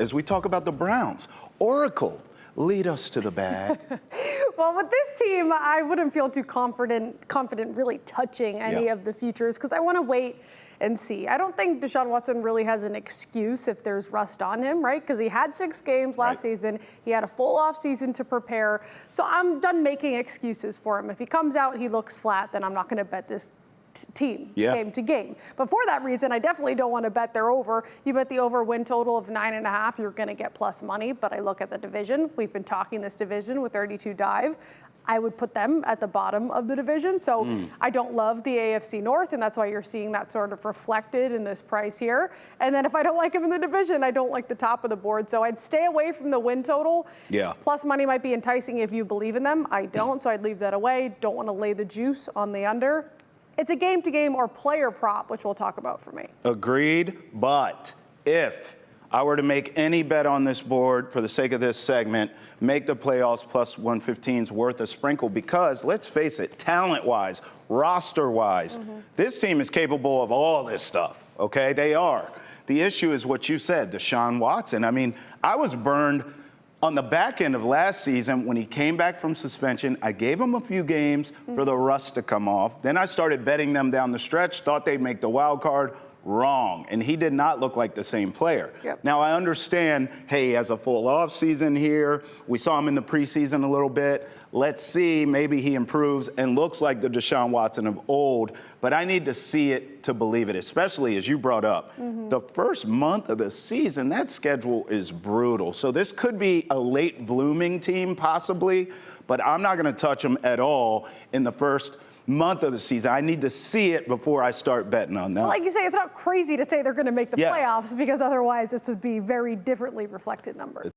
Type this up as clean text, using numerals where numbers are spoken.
as we talk about the Browns. Oracle, lead us to the bag. Well, with this team, I wouldn't feel too confident really touching any of the futures because I want to wait and see. I don't think Deshaun Watson really has an excuse if there's rust on him, right? Because he had 6 games last season. He had a full off season to prepare. So I'm done making excuses for him. If he comes out, he looks flat, then I'm not going to bet this team game to game. But for that reason, I definitely don't want to bet their over. You bet the over win total of 9.5, you're going to get plus money. But I look at the division. We've been talking this division with 32 dive. I would put them at the bottom of the division. So I don't love the AFC North, and that's why you're seeing that sort of reflected in this price here. And then if I don't like them in the division, I don't like the top of the board. So I'd stay away from the win total. Plus money might be enticing if you believe in them. I don't, so I'd leave that away. Don't want to lay the juice on the under. It's a game-to-game or player prop, which we'll talk about for me. Agreed, but if I were to make any bet on this board for the sake of this segment, make the playoffs plus 115 is worth a sprinkle because, let's face it, talent-wise, roster-wise, this team is capable of all this stuff, okay? They are. The issue is what you said, Deshaun Watson. I mean, I was burned on the back end of last season when he came back from suspension. I gave him a few games for the rust to come off. Then I started betting them down the stretch, thought they'd make the wild card. Wrong. And he did not look like the same player. Now, I understand, hey, he has a full off season here. We saw him in the preseason a little bit. Let's see, maybe he improves and looks like the Deshaun Watson of old. But I need to see it to believe it, especially as you brought up. The first month of the season, that schedule is brutal. So this could be a late blooming team possibly, but I'm not going to touch them at all in the first month of the season. I need to see it before I start betting on that. Well, like you say, it's not crazy to say they're going to make the playoffs because otherwise this would be very differently reflected numbers.